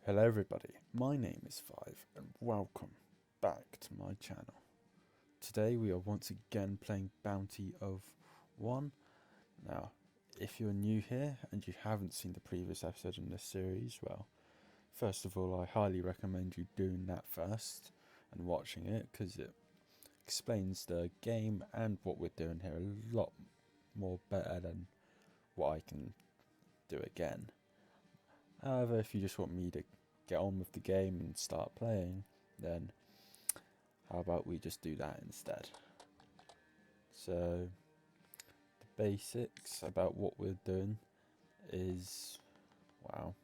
Hello everybody, my name is Five and welcome back to my channel. Today we are once again playing Bounty of 1. Now, if you're new here and you haven't seen the previous episode in this series, well, first of all I highly recommend you doing that first and watching it, because it explains the game and what we're doing here a lot more better than what I can do again. However, if you just want me to get on with the game and start playing, then how about we just do that instead. So the basics about what we're doing is, wow,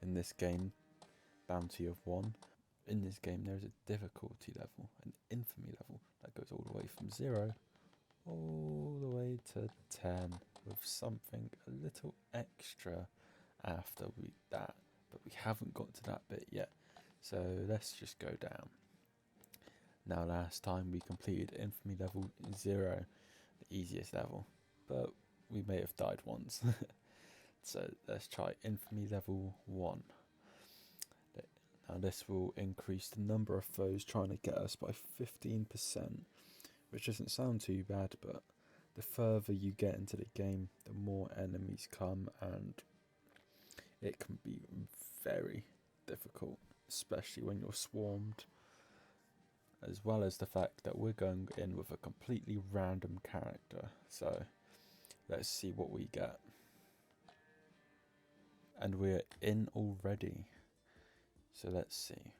in this game, Bounty of 1, in this game there is a difficulty level, an infamy level, that goes all the way from 0 all the way to 10, with something a little extra after that, but we haven't got to that bit yet, so let's just go down. Now, last time we completed Infamy level 0, the easiest level, but we may have died once. So let's try Infamy level 1. Now this will increase the number of foes trying to get us by 15%, which doesn't sound too bad, but the further you get into the game, the more enemies come, and it can be very difficult, especially when you're swarmed, as well as the fact that we're going in with a completely random character. So let's see what we get. And we're in already, so let's see.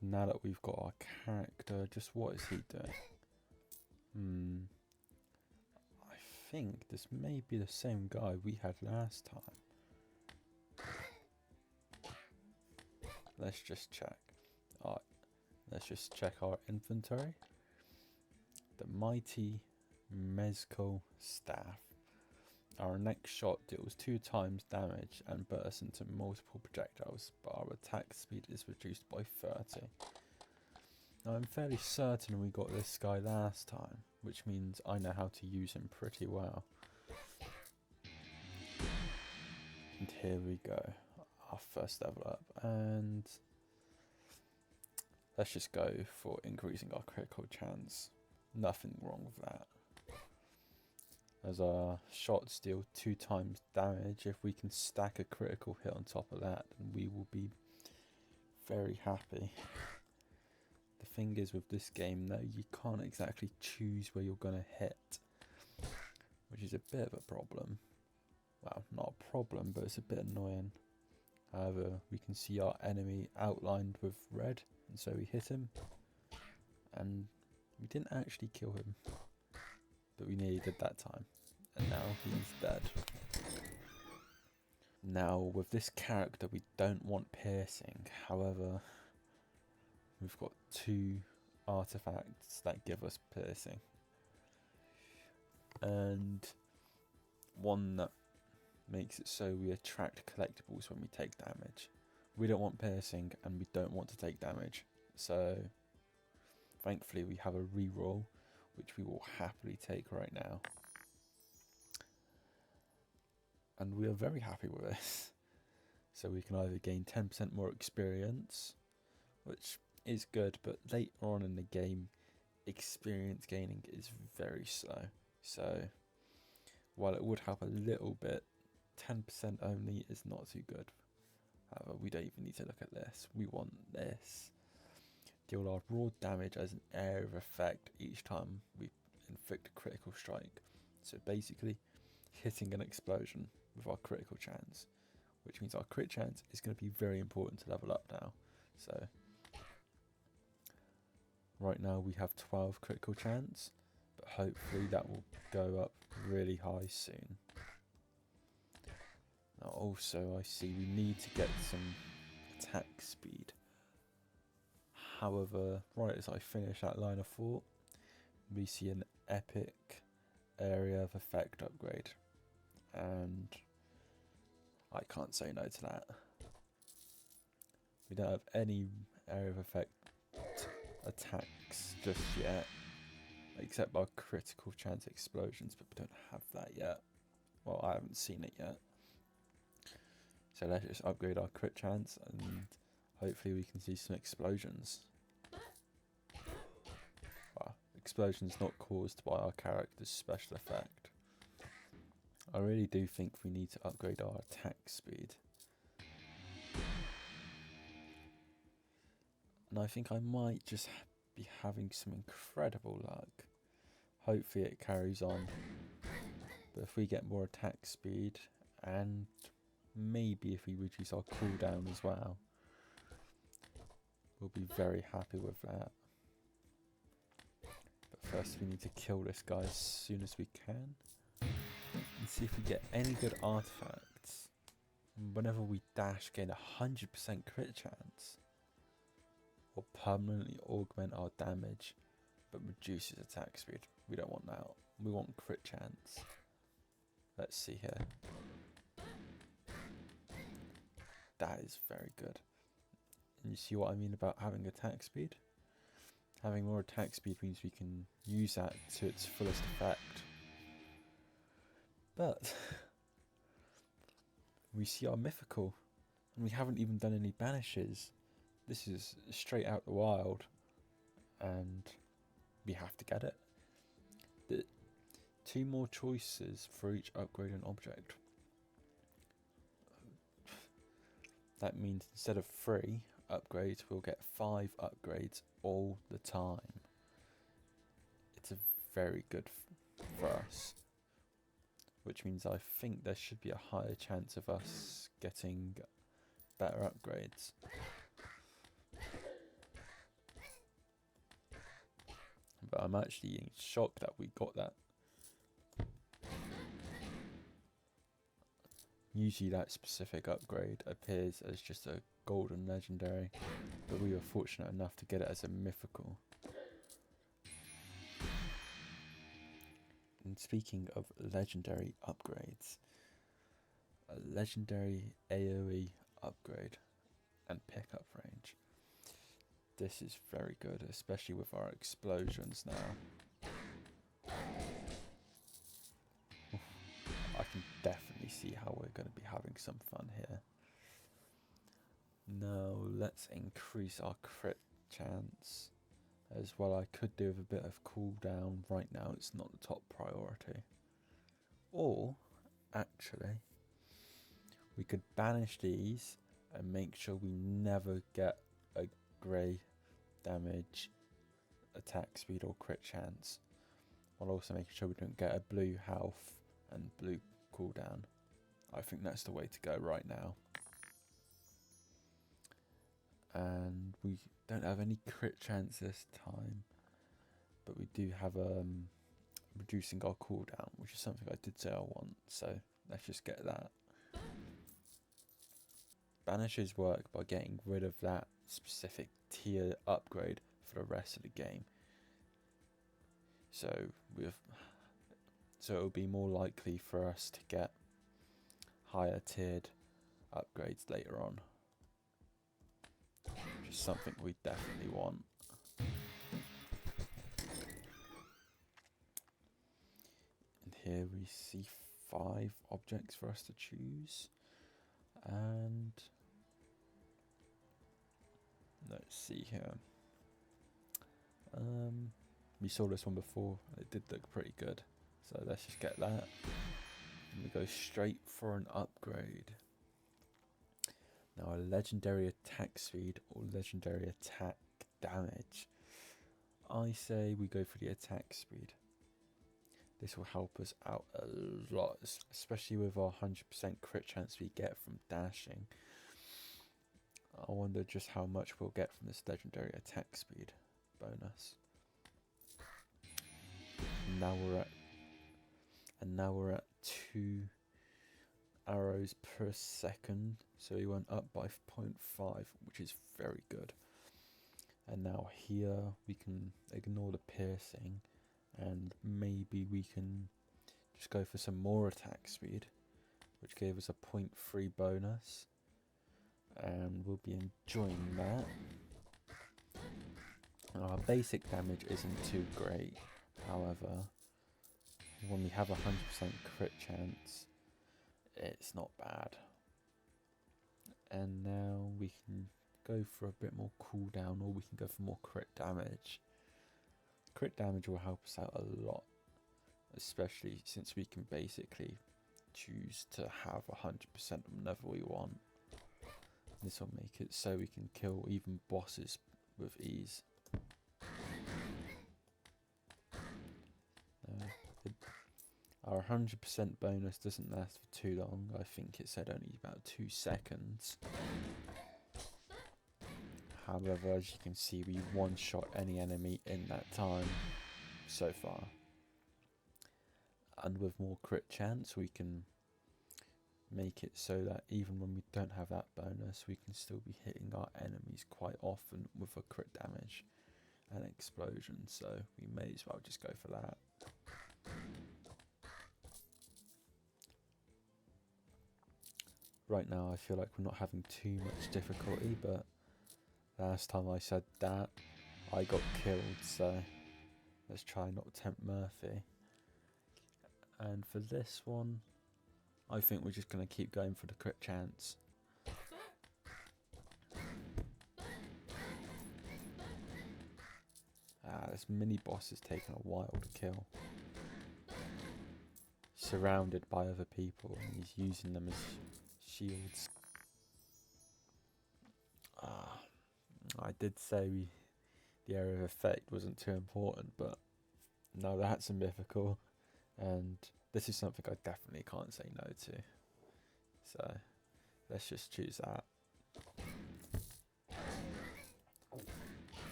Now that we've got our character, just what is he doing? I think this may be the same guy we had last time. Let's just check. Alright, let's just check our inventory. The mighty Mezcal staff. Our next shot deals 2 times damage and bursts into multiple projectiles, but our attack speed is reduced by 30. Now, I'm fairly certain we got this guy last time, which means I know how to use him pretty well. And here we go, our first level up, and let's just go for increasing our critical chance. Nothing wrong with that. As our shots deal 2 times damage, if we can stack a critical hit on top of that, then we will be very happy. The thing is with this game though, you can't exactly choose where you're going to hit, which is a bit of a problem. Well, not a problem, but it's a bit annoying. However, we can see our enemy outlined with red, and so we hit him, and we didn't actually kill him, but we nearly did that time, and now he's dead. Now, with this character we don't want piercing, however, we've got 2 artifacts that give us piercing, and one that makes it so we attract collectibles when we take damage. We don't want piercing and we don't want to take damage, so thankfully we have a reroll, which we will happily take right now. And we are very happy with this. So we can either gain 10% more experience, which is good, but later on in the game, experience gaining is very slow. So while it would help a little bit, 10% only is not too good. However, we don't even need to look at this. We want this. Deal our raw damage as an area of effect each time we inflict a critical strike. So basically, hitting an explosion with our critical chance, which means our crit chance is going to be very important to level up now. So right now we have 12 critical chance, but hopefully that will go up really high soon. Now also I see we need to get some attack speed. However, right as I finish that line of thought, we see an epic area of effect upgrade, and I can't say no to that. We don't have any area of effect attacks just yet, except our critical chance explosions, but we don't have that yet. Well, I haven't seen it yet. So let's just upgrade our crit chance and hopefully we can see some explosions. Well, explosions not caused by our character's special effect. I really do think we need to upgrade our attack speed. And I think I might just be having some incredible luck. Hopefully it carries on. But if we get more attack speed, and maybe if we reduce our cooldown as well, we'll be very happy with that. But first we need to kill this guy as soon as we can. And see if we get any good artifacts. And whenever we dash, gain 100% crit chance. Or permanently augment our damage, but reduces attack speed. We don't want that. We want crit chance. Let's see here. That is very good. And you see what I mean about having attack speed? Having more attack speed means we can use that to its fullest effect. But we see our mythical, and we haven't even done any banishes. This is straight out the wild, and we have to get it. The 2 more choices for each upgraded object. That means instead of 3 upgrades, we'll get 5 upgrades all the time. It's a very good for us, which means I think there should be a higher chance of us getting better upgrades. But I'm actually in shock that we got that. Usually that specific upgrade appears as just a golden legendary, but we were fortunate enough to get it as a mythical. And speaking of legendary upgrades, a legendary AoE upgrade and pickup range. This is very good, especially with our explosions now. I can definitely see how we're going to be having some fun here. Now let's increase our crit chance as well. I could do with a bit of cooldown. Right now it's not the top priority. Or actually we could banish these and make sure we never get a grey damage, attack speed or crit chance, while also making sure we don't get a blue health and blue cooldown. I think that's the way to go right now. And we don't have any crit chance this time, but we do have reducing our cooldown, which is something I did say I want, so let's just get that. Banishes work by getting rid of that specific tier upgrade for the rest of the game. So it'll be more likely for us to get higher tiered upgrades later on. Which is something we definitely want. And here we see 5 objects for us to choose. And let's see here. We saw this one before. It did look pretty good. So let's just get that. And we go straight for an upgrade. Now a legendary attack speed or legendary attack damage. I say we go for the attack speed. This will help us out a lot, especially with our 100% crit chance we get from dashing. I wonder just how much we'll get from this legendary attack speed bonus. Now we're at 2 arrows per second, so we went up by 0.5, which is very good. And now here we can ignore the piercing, and maybe we can just go for some more attack speed, which gave us a 0.3 bonus, and we'll be enjoying that. Our basic damage isn't too great, however, when we have 100% crit chance, it's not bad. And now we can go for a bit more cooldown, or we can go for more crit damage. Crit damage will help us out a lot, especially since we can basically choose to have 100% whenever we want. This will make it so we can kill even bosses with ease. Our 100% bonus doesn't last for too long. I think it said only about 2 seconds. However, as you can see, we one-shot any enemy in that time so far. And with more crit chance, we can make it so that even when we don't have that bonus, we can still be hitting our enemies quite often with a crit damage and explosion. So we may as well just go for that. Right now I feel like we're not having too much difficulty, but last time I said that, I got killed, so let's try not to tempt Murphy. And for this one, I think we're just going to keep going for the crit chance. This mini boss is taking a while to kill. Surrounded by other people, and he's using them as shields. I did say the area of effect wasn't too important, but no, that's a mythical, and this is something I definitely can't say no to. So let's just choose that.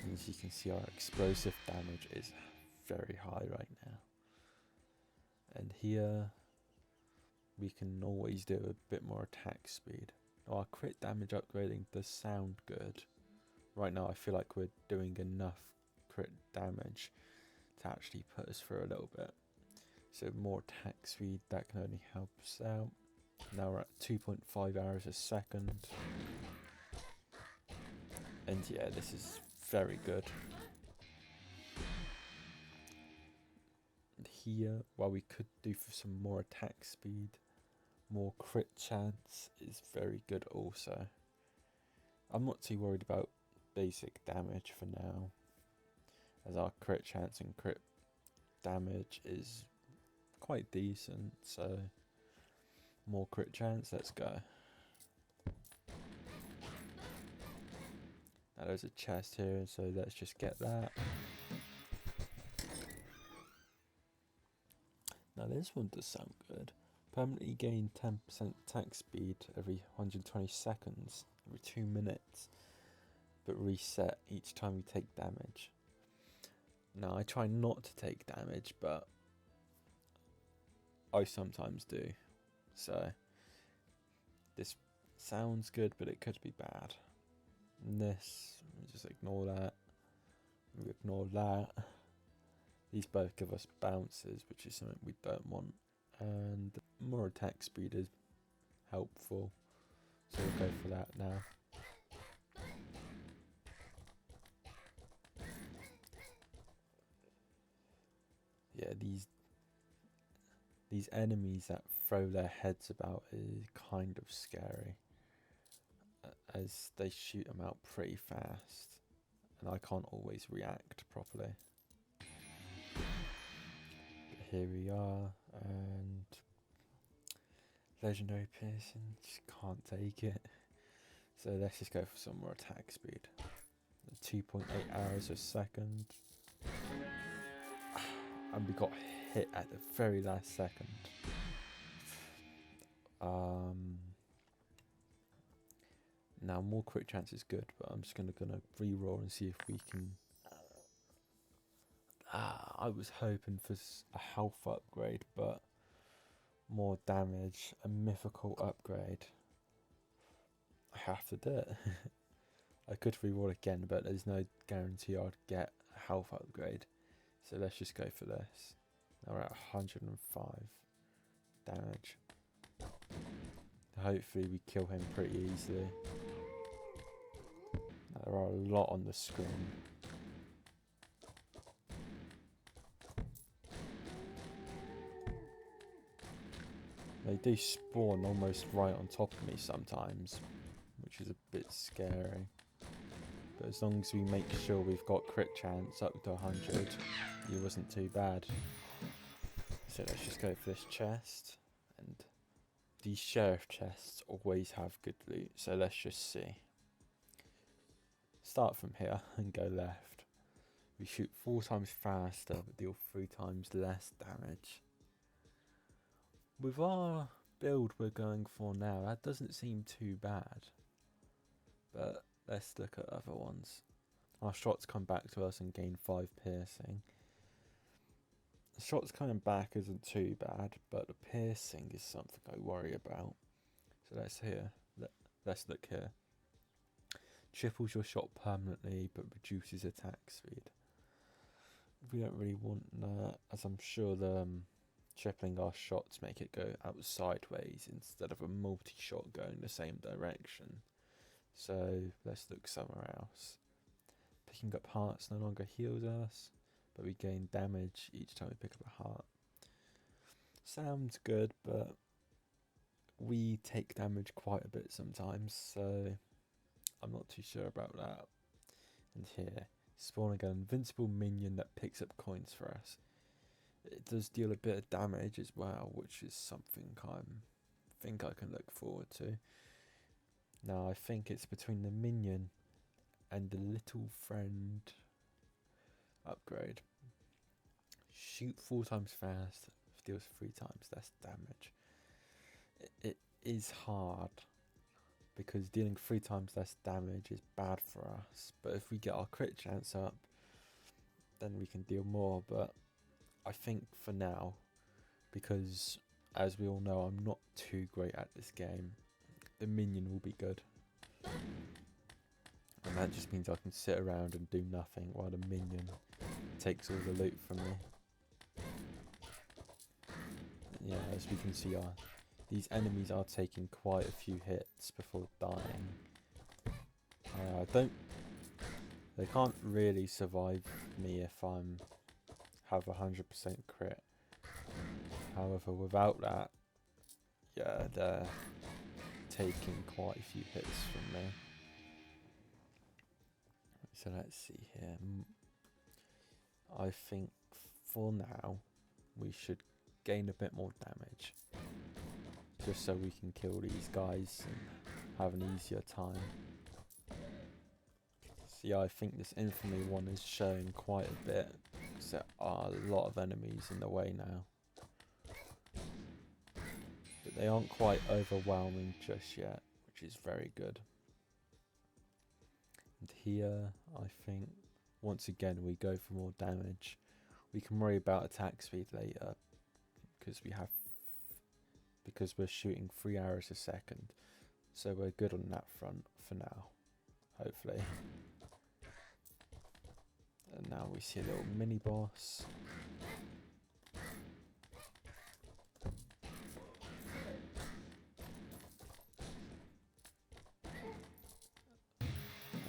And as you can see, our explosive damage is very high right now. And here we can always do a bit more attack speed. Our crit damage upgrading does sound good. Right now I feel like we're doing enough crit damage to actually put us through a little bit. So more attack speed, that can only help us out. Now we're at 2.5 arrows a second. And yeah, this is very good. And here, while we could do for some more attack speed, more crit chance is very good also. I'm not too worried about basic damage for now, as our crit chance and crit damage is quite decent, so more crit chance, let's go. Now there's a chest here, so let's just get that. Now this one does sound good. Permanently gain 10% attack speed every 120 seconds, every 2 minutes, but reset each time we take damage. Now I try not to take damage, but I sometimes do. So this sounds good, but it could be bad. And this, just ignore that. We ignore that. These both give us bounces, which is something we don't want. And more attack speed is helpful, so we'll go for that now. Yeah, these enemies that throw their heads about is kind of scary, as they shoot them out pretty fast, and I can't always react properly. But here we are, and legendary piercing, just can't take it. So let's just go for some more attack speed. 2.8 arrows a second. And we got hit at the very last second. Now more crit chance is good, but I'm just gonna re-roll and see if we can. I was hoping for a health upgrade, but more damage, a mythical upgrade. I have to do it. I could re-roll again, but there's no guarantee I'd get a health upgrade. So let's just go for this. Now we're at 105 damage. Hopefully we kill him pretty easily. Now there are a lot on the screen. They do spawn almost right on top of me sometimes, which is a bit scary. But as long as we make sure we've got crit chance up to 100, it wasn't too bad. So let's just go for this chest. And these sheriff chests always have good loot, so let's just see. Start from here and go left. We shoot 4 times faster but deal 3 times less damage. With our build we're going for now, that doesn't seem too bad. But let's look at other ones. Our shots come back to us and gain 5 piercing. The shots coming back isn't too bad, but the piercing is something I worry about. So let's look here. Triples your shot permanently but reduces attack speed. We don't really want that, as I'm sure the tripling our shots make it go out sideways instead of a multi-shot going the same direction. So let's look somewhere else. Picking up hearts no longer heals us, but we gain damage each time we pick up a heart. Sounds good, but we take damage quite a bit sometimes, so I'm not too sure about that. And here, spawning an invincible minion that picks up coins for us. It does deal a bit of damage as well, which is something think I can look forward to. Now I think it's between the minion and the little friend upgrade. Shoot 4 times fast, deals 3 times less damage. It is hard, because dealing 3 times less damage is bad for us, but if we get our crit chance up, then we can deal more. But I think for now, because as we all know I'm not too great at this game, the minion will be good. And that just means I can sit around and do nothing while the minion takes all the loot from me. Yeah, as we can see, these enemies are taking quite a few hits before dying. They can't really survive me if have 100% crit. However, without that, yeah, they're taking quite a few hits from me. So let's see here. I think for now we should gain a bit more damage, just so we can kill these guys and have an easier time. So yeah, I think this Infamy one is showing quite a bit, because there are a lot of enemies in the way now. But they aren't quite overwhelming just yet, which is very good. And here, I think, once again, we go for more damage. We can worry about attack speed later, because we're shooting 3 arrows a second. So we're good on that front for now, hopefully. And now we see a little mini boss.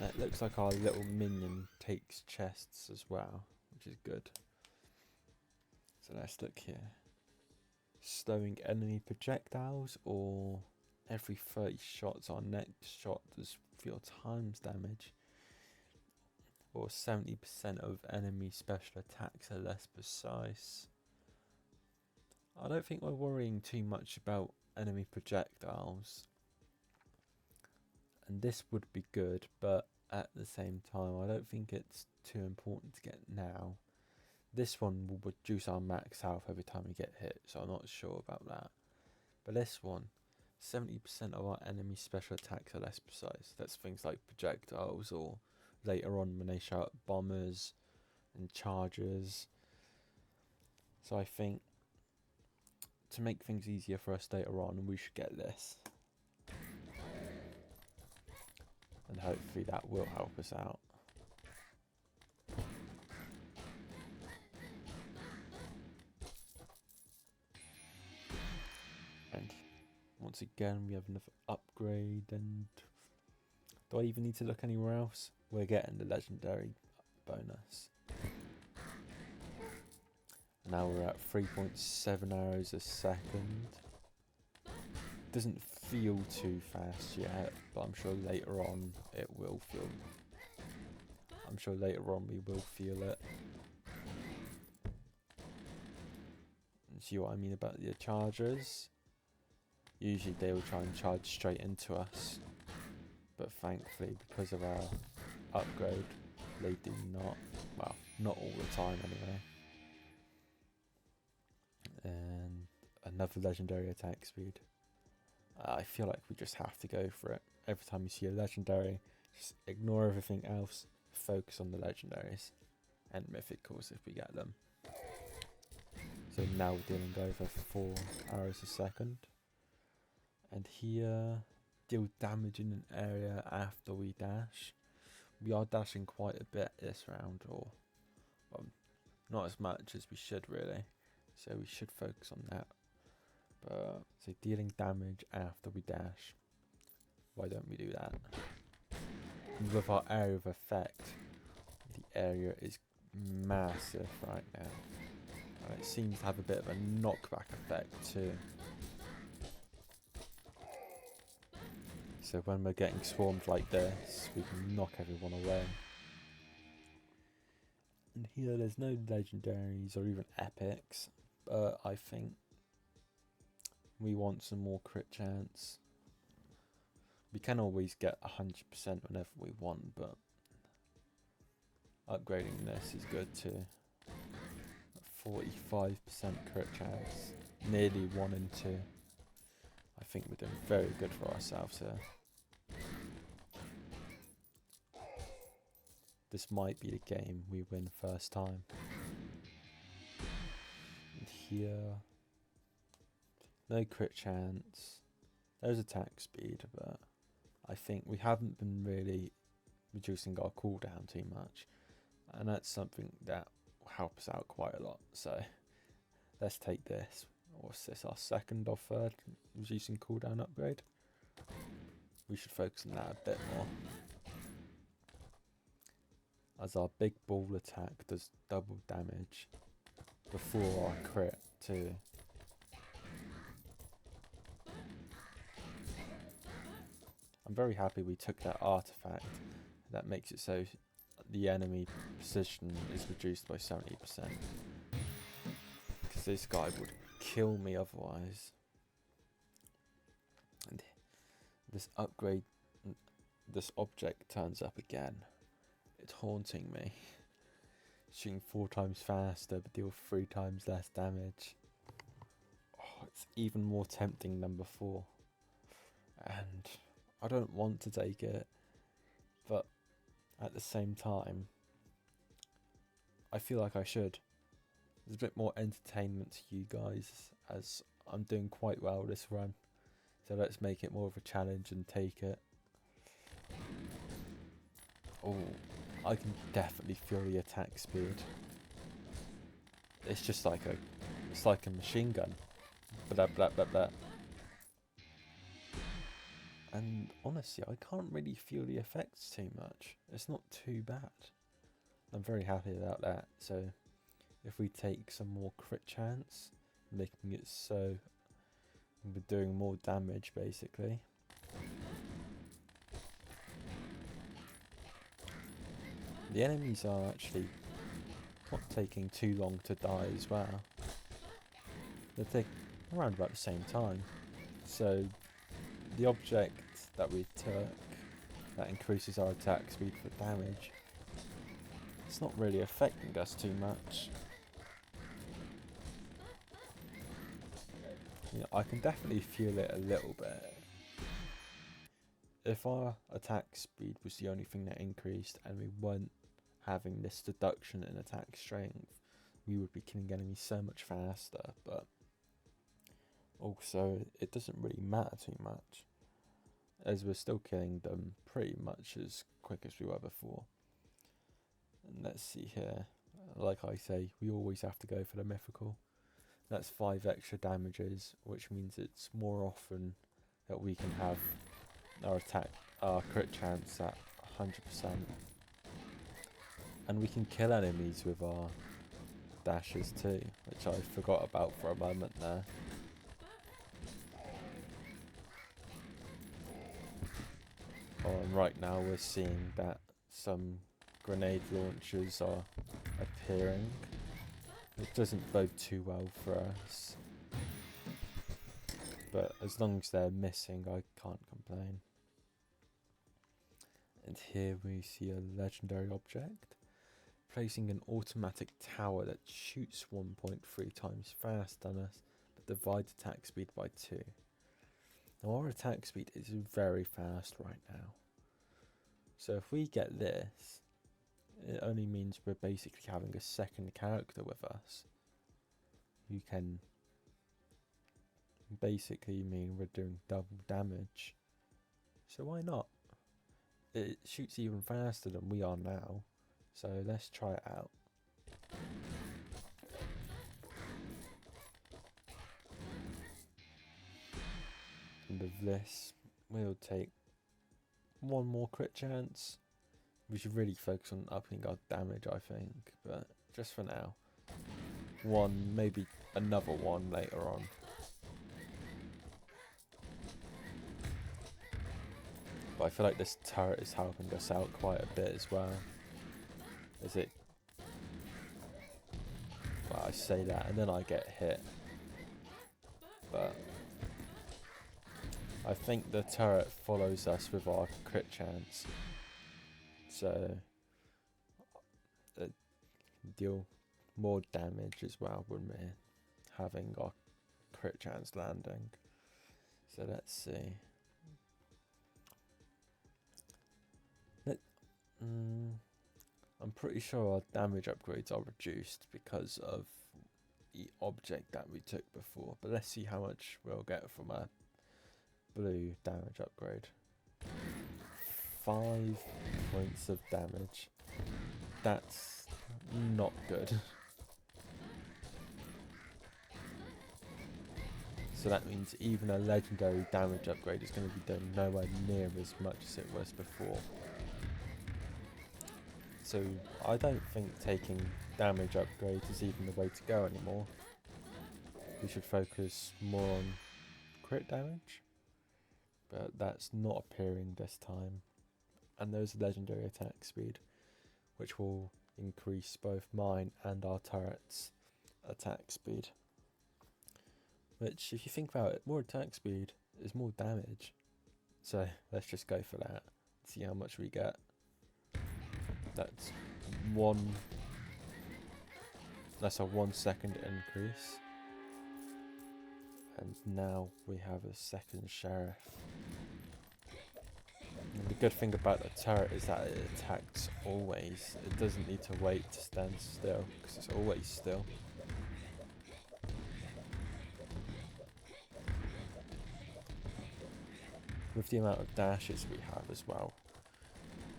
It looks like our little minion takes chests as well, which is good. So let's look here. Slowing enemy projectiles, or every 30 shots our next shot does 4 times damage, or 70% of enemy special attacks are less precise. I don't think we're worrying too much about enemy projectiles, and this would be good, but at the same time I don't think it's too important to get now. This one will reduce our max health every time we get hit, so I'm not sure about that. But this one, 70% of our enemy special attacks are less precise. That's things like projectiles, or later on when they shout bombers and chargers. So I think to make things easier for us later on, we should get this. And hopefully that will help us out. And once again we have another upgrade, and do I even need to look anywhere else? We're getting the legendary bonus. Now we're at 3.7 arrows a second. Doesn't feel too fast yet, but I'm sure later on it will feel. I'm sure later on we will feel it. See what I mean about the chargers? Usually they will try and charge straight into us, but thankfully because of our upgrade, they do not. Well, not all the time anyway. And another legendary attack speed. I feel like we just have to go for it. Every time you see a legendary, just ignore everything else, focus on the legendaries and mythicals if we get them. So now we're dealing over 4 arrows a second. And here, deal damage in an area after we dash. We are dashing quite a bit this round, or not as much as we should really. So we should focus on that. But so dealing damage after we dash. Why don't we do that? And with our area of effect, the area is massive right now. And it seems to have a bit of a knockback effect too. So when we're getting swarmed like this, we can knock everyone away. And here there's no legendaries or even epics, but I think we want some more crit chance. We can always get 100% whenever we want, but upgrading this is good too. 45% crit chance, nearly 1 in 2. I think we're doing very good for ourselves here. This might be the game we win first time. And here, no crit chance. There's attack speed, but I think we haven't been really reducing our cooldown too much. And that's something that will help us out quite a lot. So let's take this. What's this, our second or third reducing cooldown upgrade? We should focus on that a bit more, as our big ball attack does double damage before our crit too. I'm very happy we took that artifact. That makes it so the enemy precision is reduced by 70%. Because this guy would kill me otherwise. And this upgrade, this object turns up again. It's haunting me. Shooting 4 times faster but deal 3 times less damage. Oh, it's even more tempting than before. And I don't want to take it, but at the same time, I feel like I should. There's a bit more entertainment to you guys, as I'm doing quite well this run. So let's make it more of a challenge and take it. Oh, I can definitely feel the attack speed. It's just like a machine gun. Blah blah blah blah. And honestly, I can't really feel the effects too much. It's not too bad. I'm very happy about that. So if we take some more crit chance, making it so we're doing more damage basically. The enemies are actually not taking too long to die as well. They take around about the same time. So the object that we took that increases our attack speed for damage, it's not really affecting us too much. You know, I can definitely feel it a little bit. If our attack speed was the only thing that increased and we weren't having this deduction in attack strength, we would be killing enemies so much faster, but also it doesn't really matter too much, as we're still killing them pretty much as quick as we were before. And let's see here, like I say, we always have to go for the mythical. That's 5 extra damages, which means it's more often that we can have our crit chance at 100%. And we can kill enemies with our dashes too, which I forgot about for a moment there. Oh, and right now we're seeing that some grenade launchers are appearing. It doesn't bode too well for us. But as long as they're missing, I can't complain. And here we see a legendary object. Placing an automatic tower that shoots 1.3 times faster than us, but divides attack speed by 2. Now our attack speed is very fast right now. So if we get this, it only means we're basically having a second character with us. You can basically mean we're doing double damage. So why not? It shoots even faster than we are now. So let's try it out. And with this, we'll take one more crit chance. We should really focus on upping our damage, I think, but just for now. One, maybe another one later on. But I feel like this turret is helping us out quite a bit as well. Is it? Well, I say that and then I get hit. But I think the turret follows us with our crit chance. So deal more damage as well when we're having our crit chance landing. So let's see. I'm pretty sure our damage upgrades are reduced because of the object that we took before. But let's see how much we'll get from a blue damage upgrade. 5 points of damage. That's not good. So that means even a legendary damage upgrade is going to be doing nowhere near as much as it was before. So I don't think taking damage upgrades is even the way to go anymore. We should focus more on crit damage. But that's not appearing this time. And there's legendary attack speed, which will increase both mine and our turret's attack speed. Which, if you think about it, more attack speed is more damage. So let's just go for that. See how much we get. That's a 1 second increase. And now we have a second sheriff. And the good thing about the turret is that it attacks always. It doesn't need to wait to stand still, because it's always still. With the amount of dashes we have as well,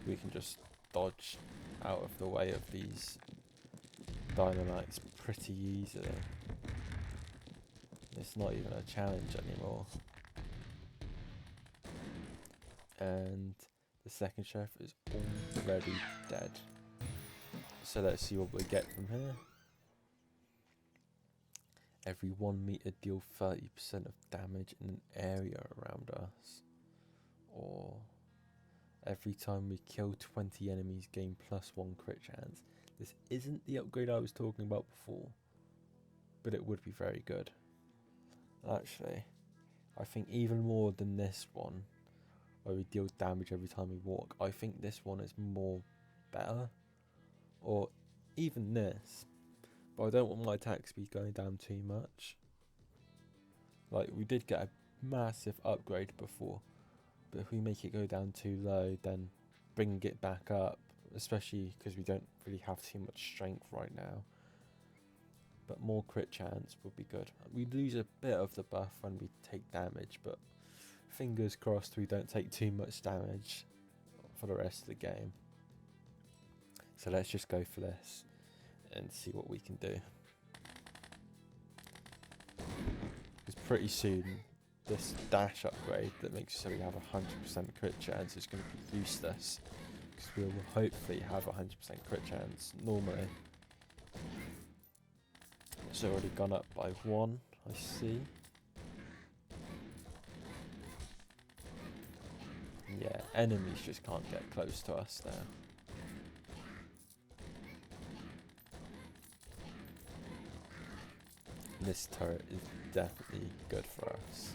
we can just dodge out of the way of these dynamites pretty easily. It's not even a challenge anymore. And the second sheriff is already dead. So let's see what we get from here. Every 1 meter deal 30% of damage in an area around us. Or every time we kill 20 enemies, gain +1 crit chance. This isn't the upgrade I was talking about before, but it would be very good. Actually, I think even more than this one, where we deal damage every time we walk, I think this one is more better. Or even this, but I don't want my attack speed going down too much. Like, we did get a massive upgrade before, but if we make it go down too low, then bringing it back up, especially because we don't really have too much strength right now. But more crit chance would be good. We lose a bit of the buff when we take damage, but fingers crossed we don't take too much damage for the rest of the game. So let's just go for this and see what we can do. Because pretty soon, this dash upgrade that makes it so we have 100% crit chance is going to be useless. Because we will hopefully have 100% crit chance normally. It's already gone up by 1, I see. Yeah, enemies just can't get close to us now. This turret is definitely good for us.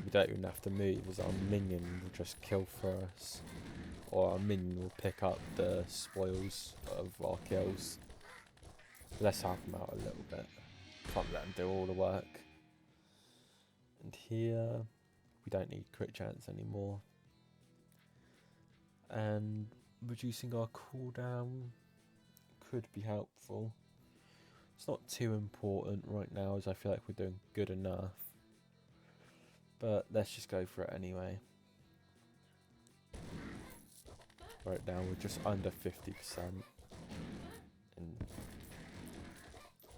We don't even have to move, as our minion will just kill for us. Or our minion will pick up the spoils of our kills. Let's help them out a little bit. Can't let them do all the work. And here, we don't need crit chance anymore. And reducing our cooldown could be helpful. It's not too important right now, as I feel like we're doing good enough. But let's just go for it anyway. Right now we're just under 50%. And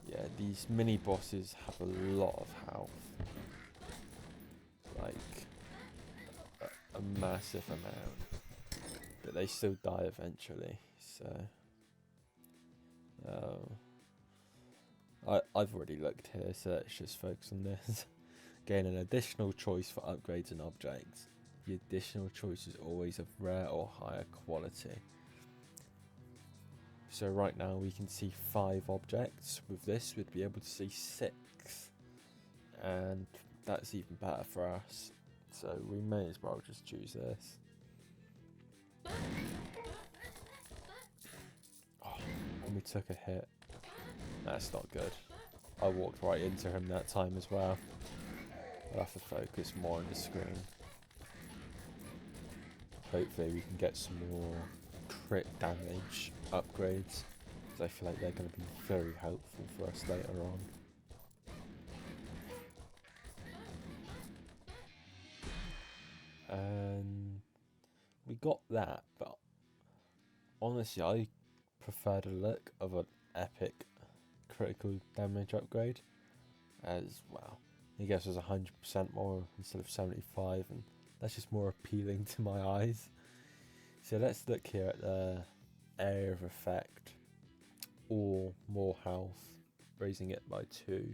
yeah, these mini bosses have a lot of health. Like a massive amount. But they still die eventually, so I've already looked here, so let's just focus on this. Gain an additional choice for upgrades and objects. The additional choice is always of rare or higher quality. So right now we can see 5 objects. With this we'd be able to see 6. And that's even better for us. So we may as well just choose this. Oh, and we took a hit. That's not good. I walked right into him that time as well. I'll have to focus more on the screen. Hopefully we can get some more crit damage upgrades, because I feel like they're going to be very helpful for us later on. And we got that, but honestly I prefer the look of an epic critical damage upgrade, as well it gives us 100% more instead of 75, and that's just more appealing to my eyes. So let's look here at the area of effect, or more health, raising it by 2.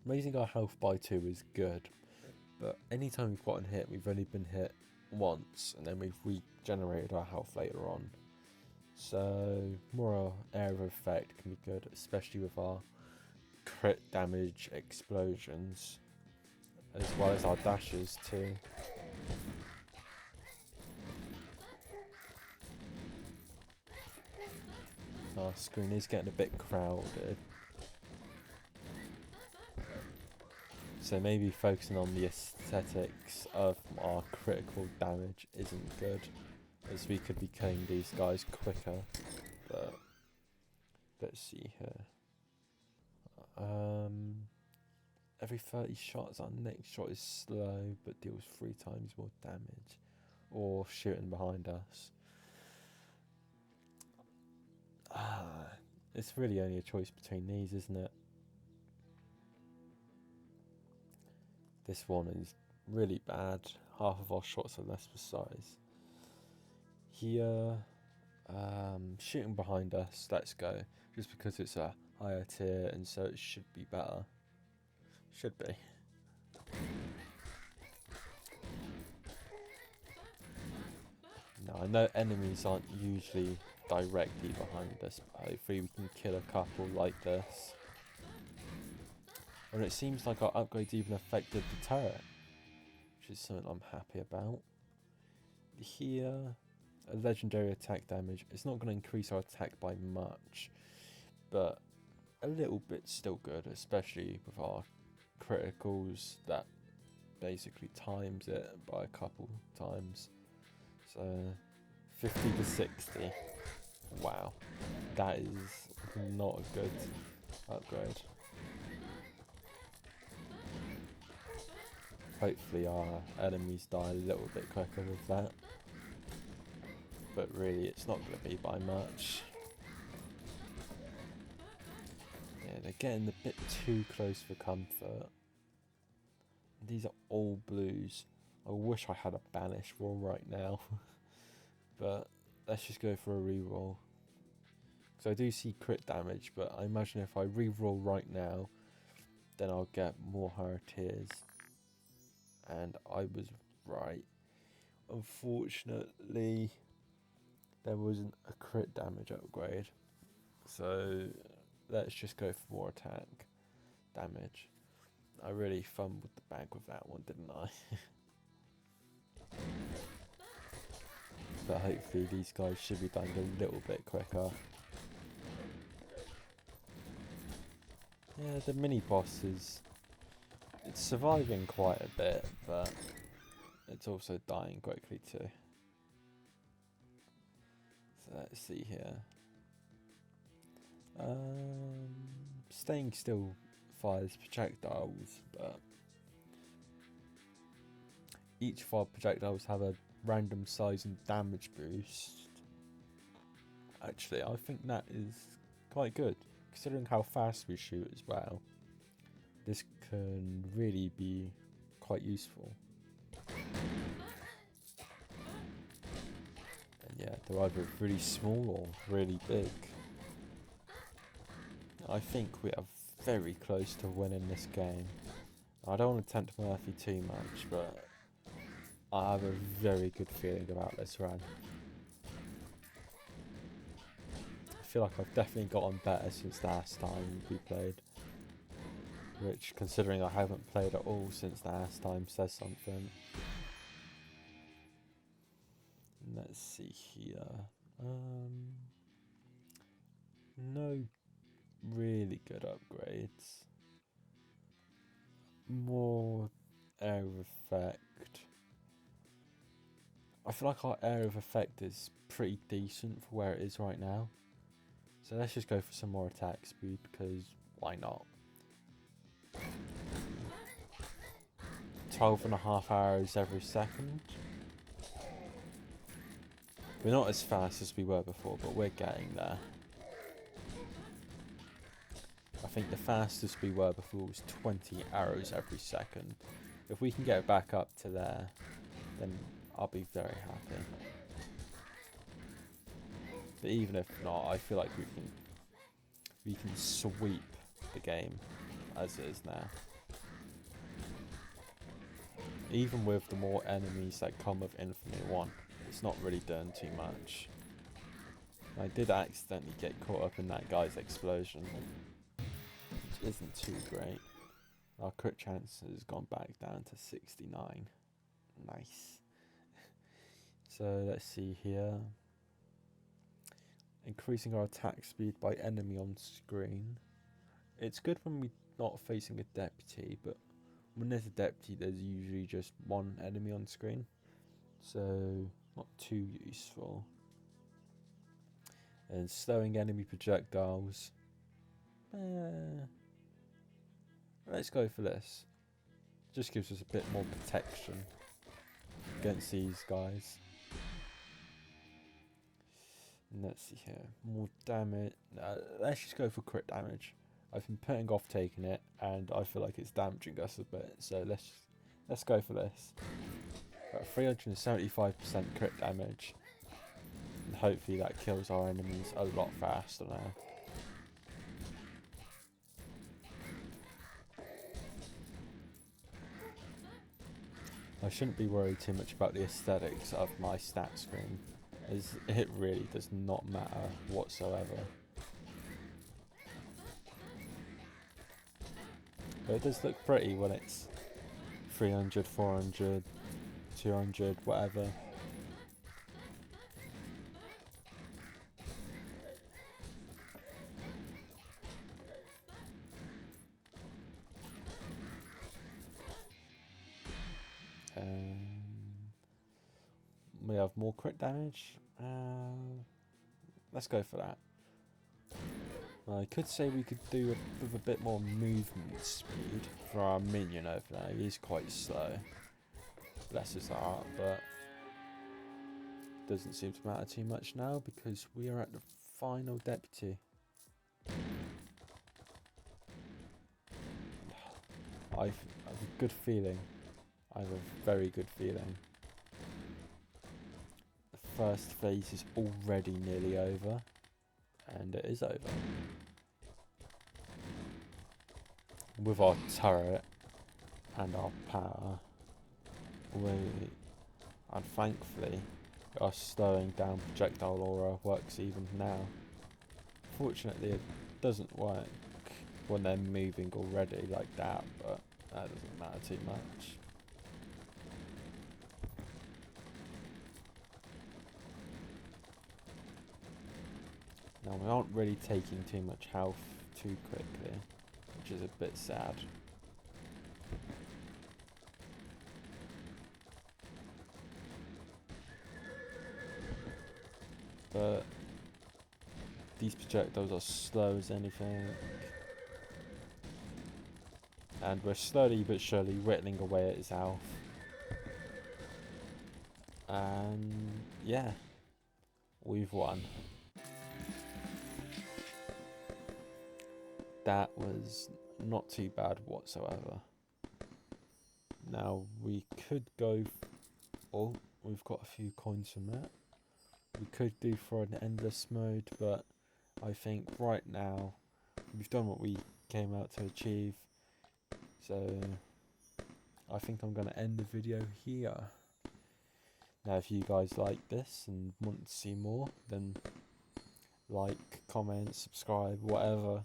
Raising our health by 2 is good, but anytime we've gotten hit, we've only been hit once, and then we've regenerated our health later on. So more area of effect can be good, especially with our crit damage explosions, as well as our dashes too. Our screen is getting a bit crowded, so maybe focusing on the aesthetics of our critical damage isn't good, as we could be killing these guys quicker. But let's see here. Every 30 shots, our next shot is slow but deals 3 times more damage, or shooting behind us. It's really only a choice between these, isn't it? This one is really bad. Half of our shots are less precise. Here, shooting behind us, let's go. Just because it's a higher tier, and so it should be better. Should be. Now, I know enemies aren't usually directly behind us, but hopefully we can kill a couple like this. And it seems like our upgrades even affected the turret, which is something I'm happy about. Here, a legendary attack damage. It's not going to increase our attack by much, but a little bit still good, especially with our criticals that basically times it by a couple times. So 50 to 60. Wow, that is not a good upgrade. Hopefully our enemies die a little bit quicker with that, but really it's not going to be by much. Yeah, they're getting a bit too close for comfort. These are all blues. I wish I had a banish roll right now. But let's just go for a reroll. Because I do see crit damage, but I imagine if I reroll right now, then I'll get more higher tiers. And I was right. Unfortunately, there wasn't a crit damage upgrade. So let's just go for more attack damage. I really fumbled the bag with that one, didn't I? But hopefully these guys should be dying a little bit quicker. Yeah, the mini boss it's surviving quite a bit, but it's also dying quickly too. So let's see here. Staying still fires projectiles, but each fire projectiles have a random size and damage boost. Actually, I think that is quite good, considering how fast we shoot as well. This can really be quite useful. And yeah, they're either really small or really big. I think we are very close to winning this game. I don't want to tempt Murphy too much, but I have a very good feeling about this run. I feel like I've definitely gotten better since last time we played. Which, considering I haven't played at all since last time, says something. Let's see here. No really good upgrades. More area of effect. I feel like our area of effect is pretty decent for where it is right now. So let's just go for some more attack speed, because why not? 12.5 arrows every second. We're not as fast as we were before, but we're getting there. I think the fastest we were before was 20 arrows every second. If we can get it back up to there, then I'll be very happy. But even if not, I feel like we can sweep the game as it is now. Even with the more enemies that come with Infamy 1, it's not really doing too much. I did accidentally get caught up in that guy's explosion, which isn't too great. Our crit chance has gone back down to 69. Nice. So let's see here. Increasing our attack speed by enemy on screen. It's good when we're not facing a deputy, but when there's a deputy, there's usually just one enemy on screen, so not too useful. And slowing enemy projectiles. Let's go for this. Just gives us a bit more protection against these guys. And let's see here. More damage. Let's just go for crit damage. I've been putting off taking it, and I feel like it's damaging us a bit. So let's go for this. Got 375% crit damage, and hopefully that kills our enemies a lot faster now. I shouldn't be worried too much about the aesthetics of my stat screen, as it really does not matter whatsoever. But it does look pretty when it's 300, 400, 200, whatever. We have more crit damage. Let's go for that. I could say we could do with a bit more movement speed for our minion over there. He is quite slow. Bless his heart, but doesn't seem to matter too much now because we are at the final deputy. I have a good feeling. I have a very good feeling. The first phase is already nearly over. And it is over. with our turret and our power, and thankfully our slowing down projectile aura works even now. Fortunately it doesn't work when they're moving already like that, but that doesn't matter too much. Now we aren't really taking too much health too quickly, which is a bit sad. But these projectiles are slow as anything. And we're slowly but surely whittling away at his health. And yeah, we've won. That was not too bad whatsoever. Now we could go, oh, we've got a few coins from that. We could do for an endless mode, but I think right now we've done what we came out to achieve. So I think I'm going to end the video here. Now if you guys like this and want to see more, then like, comment, subscribe, whatever.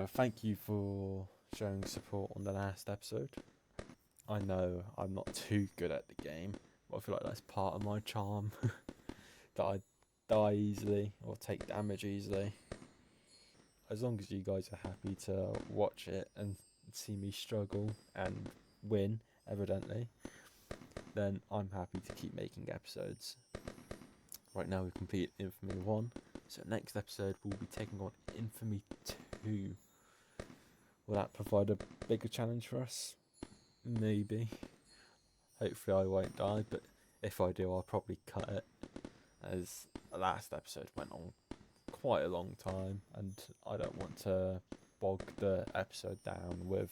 Thank you for showing support on the last episode. I know I'm not too good at the game, but I feel like that's part of my charm. That I die easily or take damage easily. As long as you guys are happy to watch it and see me struggle and win, evidently, then I'm happy to keep making episodes. Right now we've completed Infamy 1, so next episode we'll be taking on Infamy 2. Will that provide a bigger challenge for us? Maybe. Hopefully I won't die, but if I do I'll probably cut it, as the last episode went on quite a long time and I don't want to bog the episode down with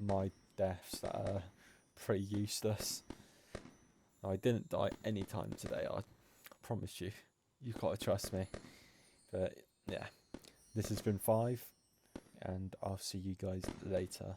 my deaths that are pretty useless. I didn't die any time today, I promise you. You've got to trust me. But yeah, this has been 5, and I'll see you guys later.